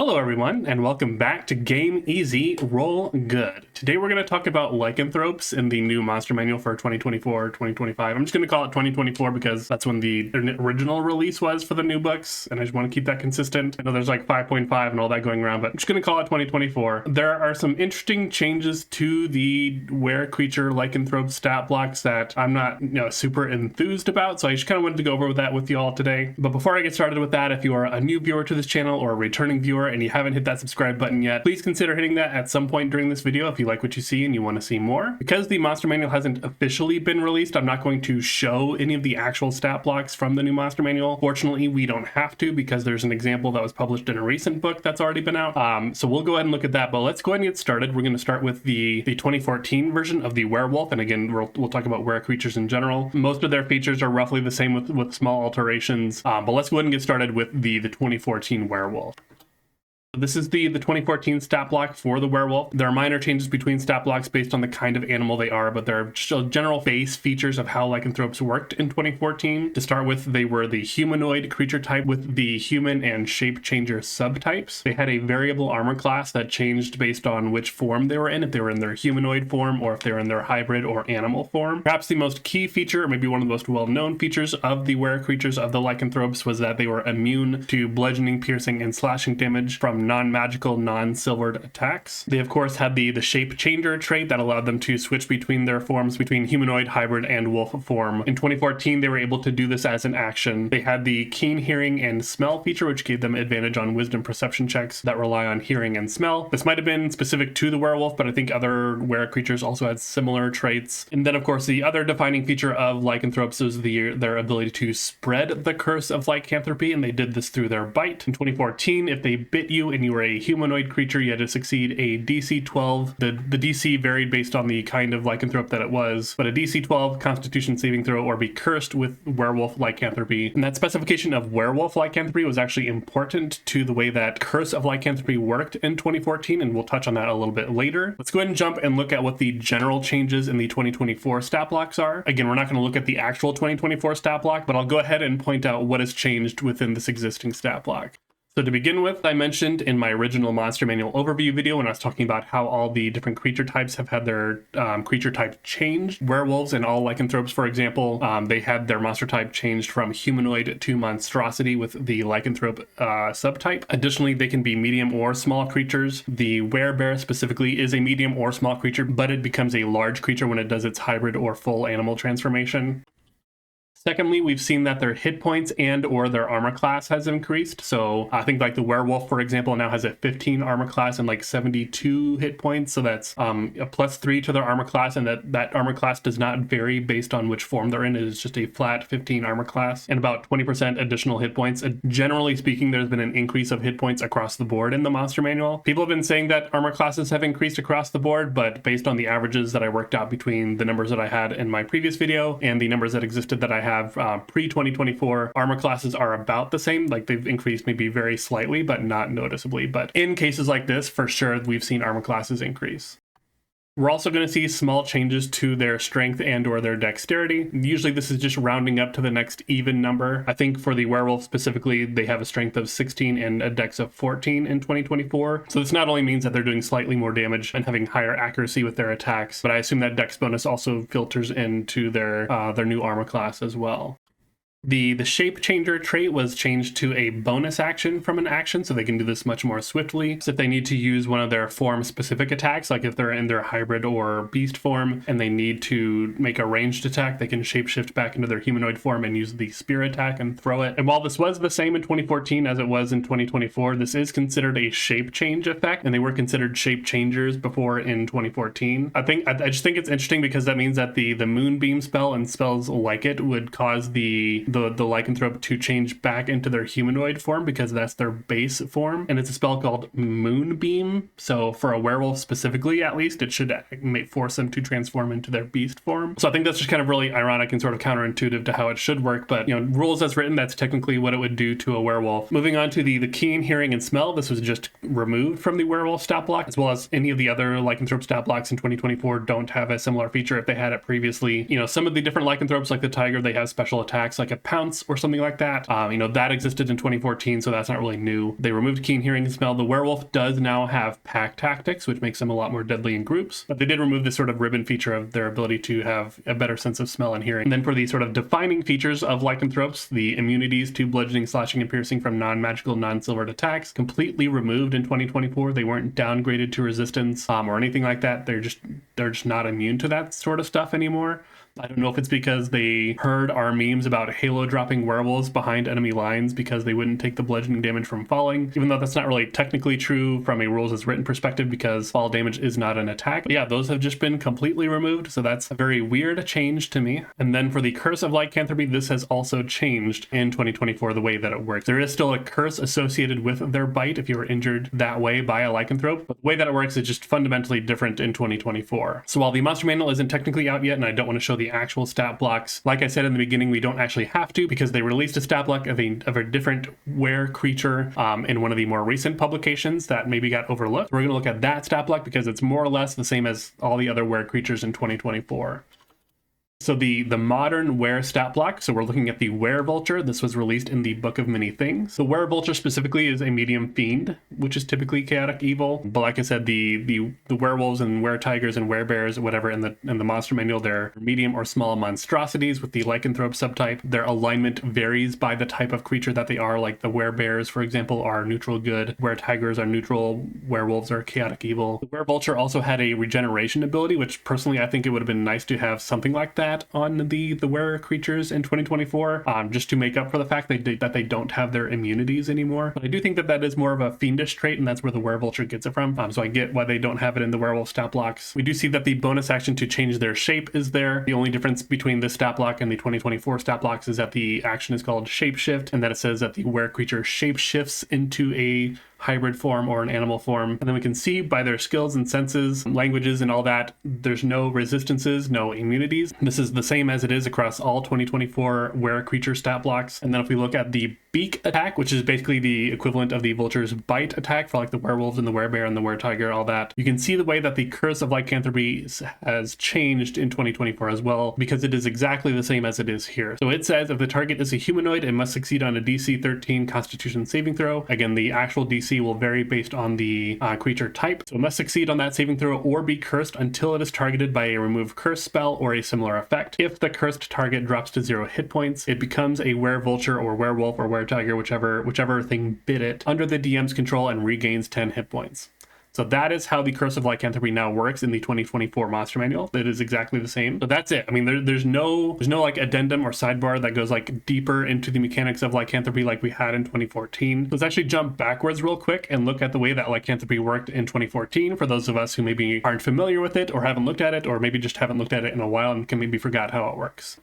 Hello everyone, and welcome back to Game Easy, Roll Good. Today we're going to talk about lycanthropes in the new monster manual for 2024-2025. I'm just going to call it 2024 because that's when the original release was for the new books, and I just want to keep that consistent. I know there's like 5.5 and all that going around, but I'm just going to call it 2024. There are some interesting changes to the were-creature lycanthrope stat blocks that I'm not super enthused about, so I just kind of wanted to go over that with you all today. But before I get started with that, if you are a new viewer to this channel or a returning viewer and you haven't hit that subscribe button yet, please consider hitting that at some point during this video if you like what you see and you want to see more. Because the monster manual hasn't officially been released, I'm not going to show any of the actual stat blocks from the new monster manual. Fortunately, we don't have to because there's an example that was published in a recent book that's already been out. So we'll go ahead and look at that, but let's go ahead and get started. We're going to start with the 2014 version of the Werewolf, and again, we'll talk about were creatures in general. Most of their features are roughly the same with small alterations, but let's go ahead and get started with the 2014 Werewolf. This is the 2014 stat block for the Werewolf. There are minor changes between stat blocks based on the kind of animal they are, but there are general base features of how lycanthropes worked in 2014. To start with, they were the humanoid creature type with the human and shape changer subtypes. They had a variable armor class that changed based on which form they were in, if they were in their humanoid form or if they were in their hybrid or animal form. Perhaps the most key feature, or maybe one of the most well-known features of the were creatures of the lycanthropes was that they were immune to bludgeoning, piercing, and slashing damage from non-magical, non-silvered attacks. They of course had the shape changer trait that allowed them to switch between their forms, between humanoid, hybrid, and wolf form. In 2014, they were able to do this as an action. They had the keen hearing and smell feature, which gave them advantage on wisdom perception checks that rely on hearing and smell. This might have been specific to the werewolf, but I think other were creatures also had similar traits. And then of course, the other defining feature of lycanthropes is their ability to spread the curse of lycanthropy, and they did this through their bite. In 2014, if they bit you and you were a humanoid creature, you had to succeed a DC 12. The DC varied based on the kind of lycanthrope that it was, but a DC 12 Constitution saving throw or be cursed with werewolf lycanthropy. And that specification of werewolf lycanthropy was actually important to the way that Curse of Lycanthropy worked in 2014, and we'll touch on that a little bit later. Let's go ahead and jump and look at what the general changes in the 2024 stat blocks are. Again, we're not going to look at the actual 2024 stat block, but I'll go ahead and point out what has changed within this existing stat block. So to begin with, I mentioned in my original monster manual overview video when I was talking about how all the different creature types have had their creature type changed. Werewolves and all lycanthropes, for example, they had their monster type changed from humanoid to monstrosity with the lycanthrope subtype. Additionally, they can be medium or small creatures. The werebear specifically is a medium or small creature, but it becomes a large creature when it does its hybrid or full animal transformation. Secondly, we've seen that their hit points and or their armor class has increased. So I think like the werewolf, for example, now has a 15 armor class and like 72 hit points. So that's a +3 to their armor class, and that armor class does not vary based on which form they're in. It is just a flat 15 armor class and about 20% additional hit points. Generally speaking, there's been an increase of hit points across the board in the monster manual. People have been saying that armor classes have increased across the board, but based on the averages that I worked out between the numbers that I had in my previous video and the numbers that existed that I have pre-2024, armor classes are about the same. Like they've increased maybe very slightly, but not noticeably. But in cases like this, for sure, we've seen armor classes increase. We're also going to see small changes to their strength and or their dexterity. Usually this is just rounding up to the next even number. I think for the werewolf specifically, they have a strength of 16 and a dex of 14 in 2024. So this not only means that they're doing slightly more damage and having higher accuracy with their attacks, but I assume that dex bonus also filters into their new armor class as well. The shape changer trait was changed to a bonus action from an action, so they can do this much more swiftly. So if they need to use one of their form specific attacks, like if they're in their hybrid or beast form and they need to make a ranged attack, they can shapeshift back into their humanoid form and use the spear attack and throw it. And while this was the same in 2014 as it was in 2024, this is considered a shape change effect, and they were considered shape changers before in 2014. I just think it's interesting because that means that the moonbeam spell and spells like it would cause the lycanthrope to change back into their humanoid form because that's their base form, and it's a spell called Moonbeam. So for a werewolf specifically, at least, it should force them to transform into their beast form. So I think that's just kind of really ironic and sort of counterintuitive to how it should work, but rules as written, that's technically what it would do to a werewolf. Moving on to the keen hearing and smell, this was just removed from the werewolf stat block, as well as any of the other lycanthrope stat blocks in 2024 don't have a similar feature if they had it previously. Some of the different lycanthropes, like the tiger, they have special attacks like a like pounce or something like that. That existed in 2014, so that's not really new. They removed keen hearing and smell. The werewolf does now have pack tactics, which makes them a lot more deadly in groups, but they did remove this sort of ribbon feature of their ability to have a better sense of smell and hearing. And then for the sort of defining features of lycanthropes, the immunities to bludgeoning, slashing, and piercing from non-magical, non-silvered attacks, completely removed in 2024. They weren't downgraded to resistance or anything like that. They're just not immune to that sort of stuff anymore. I don't know if it's because they heard our memes about Halo dropping werewolves behind enemy lines because they wouldn't take the bludgeoning damage from falling, even though that's not really technically true from a rules as written perspective because fall damage is not an attack. But yeah, those have just been completely removed, so that's a very weird change to me. And then for the Curse of Lycanthropy, this has also changed in 2024, the way that it works. There is still a curse associated with their bite if you were injured that way by a lycanthrope, but the way that it works is just fundamentally different in 2024. So while the monster manual isn't technically out yet, and I don't want to show the actual stat blocks, like I said in the beginning, we don't actually have to because they released a stat block of a different were creature in one of the more recent publications that maybe got overlooked. We're going to look at that stat block because it's more or less the same as all the other were creatures in 2024. So the modern were stat block, so we're looking at the Werevulture. This was released in the Book of Many Things. The Werevulture specifically is a medium fiend, which is typically chaotic evil. But like I said, the werewolves and were-tigers and were-bears, whatever, in the monster manual, they're medium or small monstrosities with the lycanthrope subtype. Their alignment varies by the type of creature that they are, like the were-bears, for example, are neutral good, were-tigers are neutral, werewolves are chaotic evil. The Werevulture also had a regeneration ability, which personally I think it would have been nice to have something like that on the were creatures in 2024, just to make up for the fact that they don't have their immunities anymore. But I do think that is more of a fiendish trait, and that's where the Werevulture gets it from. So I get why they don't have it in the werewolf stat blocks. We do see that the bonus action to change their shape is there. The only difference between this stat block and the 2024 stat blocks is that the action is called shapeshift, and that it says that the were creature shapeshifts into a hybrid form or an animal form. And then we can see by their skills and senses, languages and all that, there's no resistances, no immunities. This is the same as it is across all 2024 were creature stat blocks. And then if we look at the beak attack, which is basically the equivalent of the vulture's bite attack for like the werewolves and the werebear and the were-tiger, all that, you can see the way that the Curse of Lycanthropy has changed in 2024 as well, because it is exactly the same as it is here. So it says if the target is a humanoid, it must succeed on a DC 13 Constitution saving throw. Again, the actual DC will vary based on the creature type. So it must succeed on that saving throw or be cursed until it is targeted by a remove curse spell or a similar effect. If the cursed target drops to 0 hit points, it becomes a werevulture or werewolf or were-tiger, whichever thing bit it, under the DM's control and regains 10 hit points. So that is how the Curse of Lycanthropy now works in the 2024 Monster Manual. It is exactly the same. So that's it. I mean, there's no like addendum or sidebar that goes like deeper into the mechanics of lycanthropy like we had in 2014. Let's actually jump backwards real quick and look at the way that lycanthropy worked in 2014 for those of us who maybe aren't familiar with it or haven't looked at it, or maybe just haven't looked at it in a while and can maybe forgot how it works.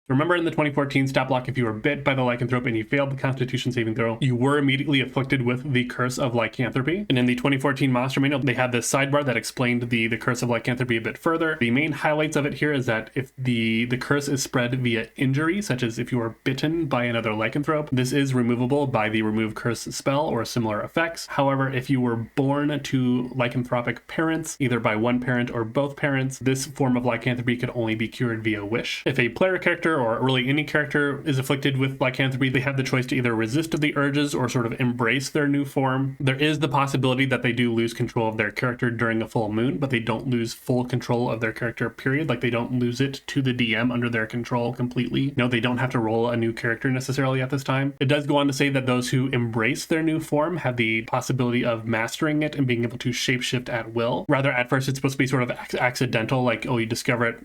Remember in the 2014 stat block, if you were bit by the lycanthrope and you failed the Constitution saving throw, you were immediately afflicted with the Curse of Lycanthropy. And in the 2014 Monster Manual, they had this sidebar that explained the Curse of Lycanthropy a bit further. The main highlights of it here is that if the curse is spread via injury, such as if you are bitten by another lycanthrope, this is removable by the remove curse spell or similar effects. However, if you were born to lycanthropic parents, either by one parent or both parents, this form of lycanthropy could only be cured via wish. If a player character or really any character is afflicted with lycanthropy, they have the choice to either resist the urges or sort of embrace their new form. There is the possibility that they do lose control of their character during a full moon, but they don't lose full control of their character, period. Like they don't lose it to the DM under their control completely. No, they don't have to roll a new character necessarily at this time. It does go on to say that those who embrace their new form have the possibility of mastering it and being able to shapeshift at will. Rather, at first it's supposed to be sort of accidental, like, oh, you discover it,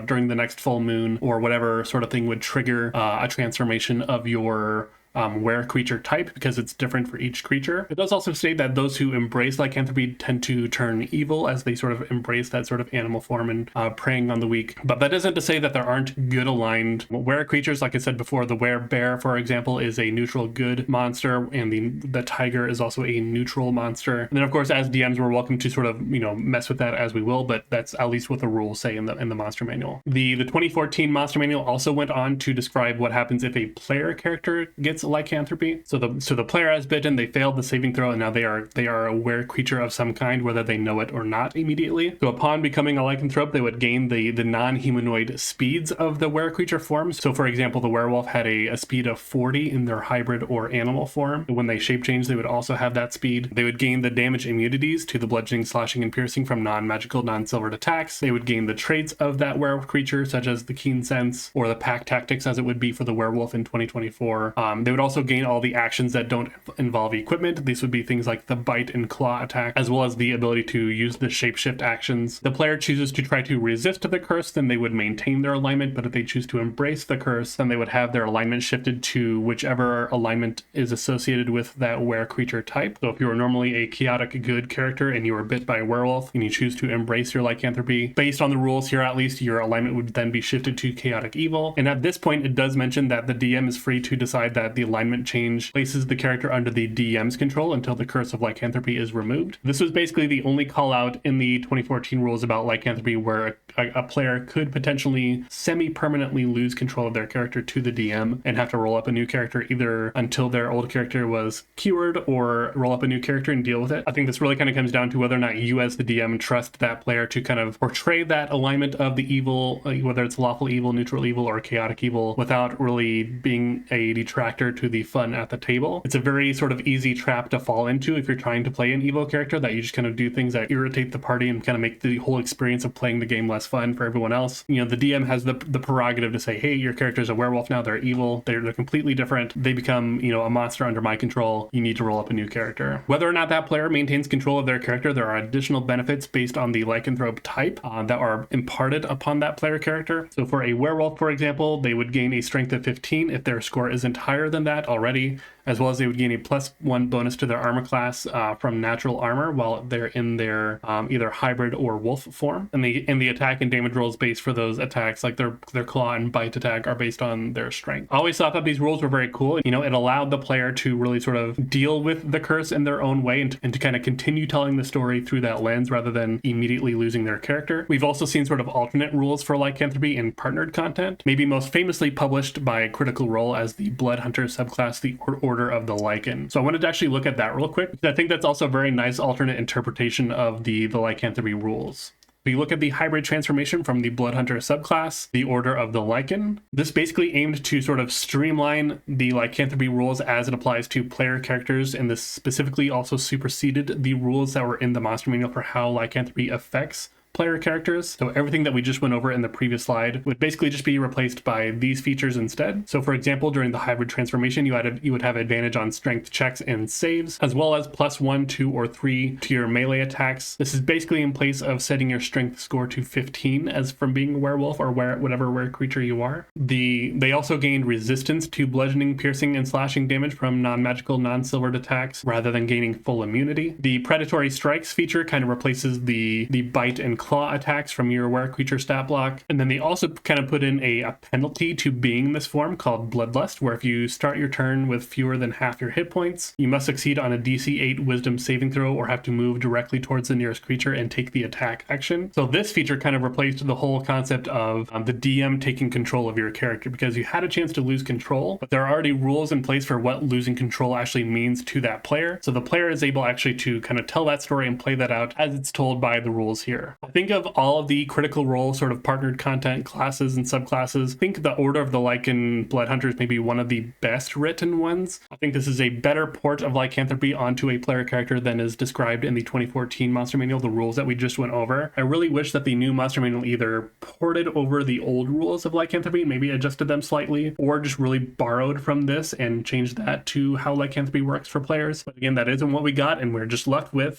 during the next full moon or whatever sort of thing would trigger a transformation of your were creature type, because it's different for each creature. It does also state that those who embrace lycanthropy tend to turn evil as they sort of embrace that sort of animal form and preying on the weak. But that isn't to say that there aren't good aligned were creatures. Like I said before, the werebear, for example, is a neutral good monster, and the tiger is also a neutral monster. And then of course, as DMs, we're welcome to sort of mess with that as we will, but that's at least what the rules say in the monster manual. The 2014 monster manual also went on to describe what happens if a player character gets lycanthropy. So the player has bitten, they failed the saving throw, and now they are a were creature of some kind, whether they know it or not immediately. So upon becoming a lycanthrope, they would gain the non-humanoid speeds of the were creature form. So for example, the werewolf had a speed of 40 in their hybrid or animal form. When they shape change, they would also have that speed. They would gain the damage immunities to the bludgeoning, slashing, and piercing from non-magical, non-silvered attacks. They would gain the traits of that werewolf creature, such as the keen sense or the pack tactics, as it would be for the werewolf in 2024. They would also gain all the actions that don't involve equipment. These would be things like the bite and claw attack, as well as the ability to use the shapeshift actions. The player chooses to try to resist the curse, then they would maintain their alignment, but if they choose to embrace the curse, then they would have their alignment shifted to whichever alignment is associated with that were creature type. So if you were normally a chaotic good character and you were bit by a werewolf and you choose to embrace your lycanthropy, based on the rules here at least, your alignment would then be shifted to chaotic evil. And at this point, it does mention that the DM is free to decide that the alignment change places the character under the DM's control until the Curse of Lycanthropy is removed. This was basically the only call out in the 2014 rules about lycanthropy where a player could potentially semi-permanently lose control of their character to the DM and have to roll up a new character either until their old character was cured or roll up a new character and deal with it. I think this really kind of comes down to whether or not you as the DM trust that player to kind of portray that alignment of the evil, whether it's lawful evil, neutral evil, or chaotic evil, without really being a detractor to the fun at the table. It's a very sort of easy trap to fall into if you're trying to play an evil character, that you just kind of do things that irritate the party and kind of make the whole experience of playing the game less fun for everyone else. You know, the DM has the prerogative to say, hey, your character's a werewolf now, they're evil, they're completely different, they become, you know, a monster under my control, you need to roll up a new character. Whether or not that player maintains control of their character, there are additional benefits based on the lycanthrope type that are imparted upon that player character. So for a werewolf, for example, they would gain a strength of 15 if their score isn't higher than that already, as well as they would gain a +1 bonus to their armor class from natural armor while they're in their either hybrid or wolf form. And the attack and damage rolls based for those attacks, like their claw and bite attack, are based on their strength. I always thought that these rules were very cool. You know, it allowed the player to really sort of deal with the curse in their own way and to kind of continue telling the story through that lens rather than immediately losing their character. We've also seen sort of alternate rules for lycanthropy in partnered content, maybe most famously published by Critical Role as the Blood Hunter subclass, the Order of the Lycan. So I wanted to actually look at that real quick, because I think that's also a very nice alternate interpretation of the lycanthropy rules. If you look at the hybrid transformation from the Blood Hunter subclass, the Order of the Lycan, this basically aimed to sort of streamline the lycanthropy rules as it applies to player characters, and this specifically also superseded the rules that were in the monster manual for how lycanthropy affects player characters. So everything that we just went over in the previous slide would basically just be replaced by these features instead. So for example, during the hybrid transformation, you would have advantage on strength checks and saves, as well as +1, 2, or 3 to your melee attacks. This is basically in place of setting your strength score to 15 as from being a werewolf or whatever were creature you are. They also gained resistance to bludgeoning, piercing, and slashing damage from non-magical, non-silvered attacks rather than gaining full immunity. The predatory strikes feature kind of replaces the bite and claw attacks from your were creature stat block. And then they also kind of put in a penalty to being this form called Bloodlust, where if you start your turn with fewer than half your hit points, you must succeed on a DC 8 wisdom saving throw or have to move directly towards the nearest creature and take the attack action. So this feature kind of replaced the whole concept of the DM taking control of your character, because you had a chance to lose control, but there are already rules in place for what losing control actually means to that player. So the player is able actually to kind of tell that story and play that out as it's told by the rules here. Think of all of the Critical Role sort of partnered content classes and subclasses. I think the Order of the Lycan Blood Hunters may be one of the best written ones. I think this is a better port of lycanthropy onto a player character than is described in the 2014 Monster Manual, the rules that we just went over. I really wish that the new Monster Manual either ported over the old rules of lycanthropy, maybe adjusted them slightly, or just really borrowed from this and changed that to how lycanthropy works for players. But again, that isn't what we got, and we're just left with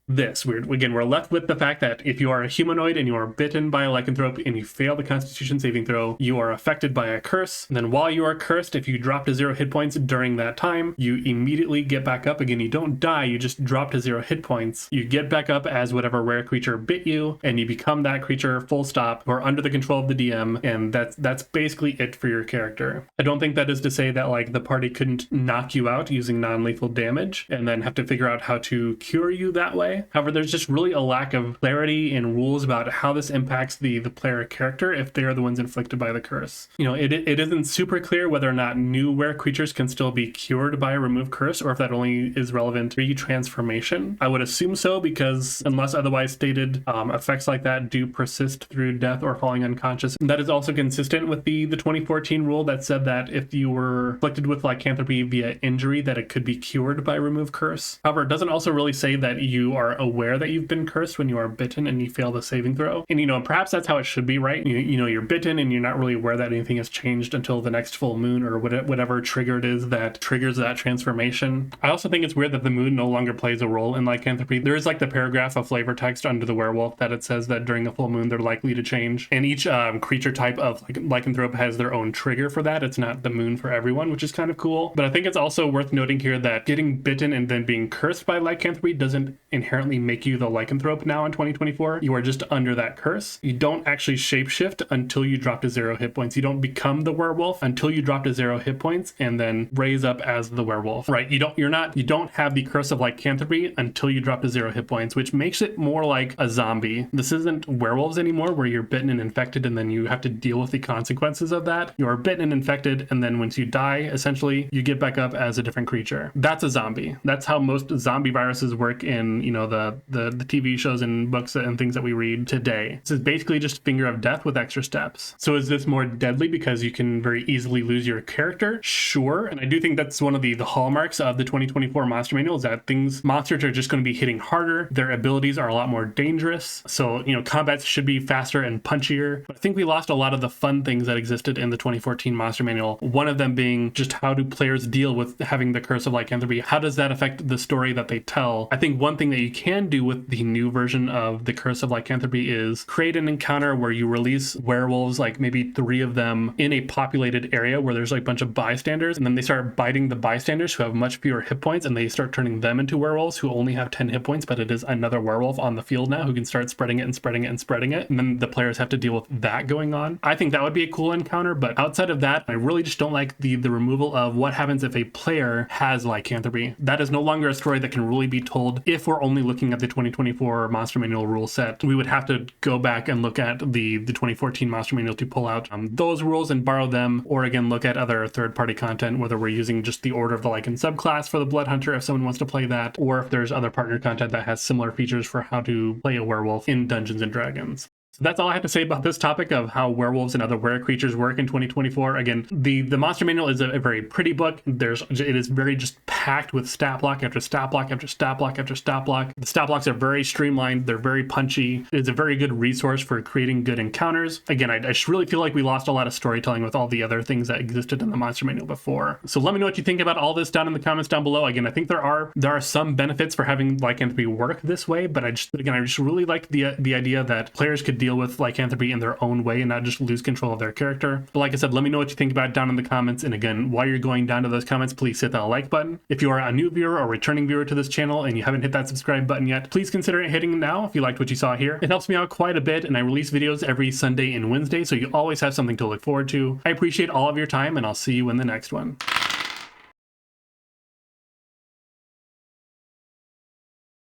this. We're left with the fact that if you are a humanoid and you are bitten by a lycanthrope and you fail the Constitution saving throw, you are affected by a curse. And then while you are cursed, if you drop to 0 hit points during that time, you immediately get back up again. You don't die, you just drop to 0 hit points. You get back up as whatever rare creature bit you, and you become that creature full stop, or under the control of the DM, and that's basically it for your character. I don't think that is to say that like the party couldn't knock you out using non-lethal damage and then have to figure out how to cure you that way. way. However, there's just really a lack of clarity and rules about how this impacts the player character if they are the ones inflicted by the curse. You know, it isn't super clear whether or not new were creatures can still be cured by a remove curse, or if that only is relevant to retransformation. I would assume so, because unless otherwise stated, effects like that do persist through death or falling unconscious. And that is also consistent with the 2014 rule that said that if you were afflicted with lycanthropy via injury, that it could be cured by remove curse. However, it doesn't also really say that you are aware that you've been cursed when you are bitten and you fail the saving throw. And you know, perhaps that's how it should be, right? You know, you're bitten and you're not really aware that anything has changed until the next full moon or whatever trigger it is that triggers that transformation. I also think it's weird that the moon no longer plays a role in lycanthropy. There is like the paragraph of flavor text under the werewolf that it says that during the full moon they're likely to change, and each creature type of lycanthrope has their own trigger for that. It's not the moon for everyone, which is kind of cool. But I think it's also worth noting here that getting bitten and then being cursed by lycanthropy doesn't inherently make you the lycanthrope now in 2024. You are just under that curse. You don't actually shapeshift until you drop to 0 hit points. You don't become the werewolf until you drop to 0 hit points and then raise up as the werewolf, right? You don't have the curse of lycanthropy until you drop to 0 hit points, which makes it more like a zombie. This isn't werewolves anymore, where you're bitten and infected and then you have to deal with the consequences of that. You're bitten and infected, and then once you die, essentially, you get back up as a different creature. That's a zombie. That's how most zombie viruses work in, you know, the TV shows and books and things that we read today. This is basically just finger of death with extra steps. So is this more deadly because you can very easily lose your character? Sure. And I do think that's one of the hallmarks of the 2024 Monster Manual, is that monsters are just going to be hitting harder. Their abilities are a lot more dangerous. So, you know, combats should be faster and punchier. But I think we lost a lot of the fun things that existed in the 2014 Monster Manual. One of them being just how do players deal with having the Curse of Lycanthropy? How does that affect the story that they tell? I think one thing that you can do with the new version of the Curse of Lycanthropy is create an encounter where you release werewolves, like maybe 3 of them, in a populated area where there's like a bunch of bystanders, and then they start biting the bystanders who have much fewer hit points, and they start turning them into werewolves who only have 10 hit points, but it is another werewolf on the field now who can start spreading it and spreading it and spreading it, and then the players have to deal with that going on. I think that would be a cool encounter, but outside of that, I really just don't like the removal of what happens if a player has lycanthropy. That is no longer a story that can really be told if we're only looking at the 2024 Monster Manual rule set. We would have to go back and look at the 2014 Monster Manual to pull out those rules and borrow them, or again look at other third-party content, whether we're using just the Order of the Lycan subclass for the Blood Hunter if someone wants to play that, or if there's other partner content that has similar features for how to play a werewolf in Dungeons and Dragons. So that's all I have to say about this topic of how werewolves and other were creatures work in 2024. Again, the Monster Manual is a very pretty book. It is very just packed with stat block after stat block after stat block after stat block. The stat blocks are very streamlined. They're very punchy. It's a very good resource for creating good encounters. Again, I just really feel like we lost a lot of storytelling with all the other things that existed in the Monster Manual before. So let me know what you think about all this down in the comments down below. Again, I think there are some benefits for having lycanthropy work this way, but I just really like the idea that players could deal with lycanthropy in their own way and not just lose control of their character. But like I said, let me know what you think about it down in the comments. And again, while you're going down to those comments, please hit that like button. If you are a new viewer or returning viewer to this channel and you haven't hit that subscribe button yet, please consider hitting it now if you liked what you saw here. It helps me out quite a bit, and I release videos every Sunday and Wednesday, so you always have something to look forward to. I appreciate all of your time, and I'll see you in the next one.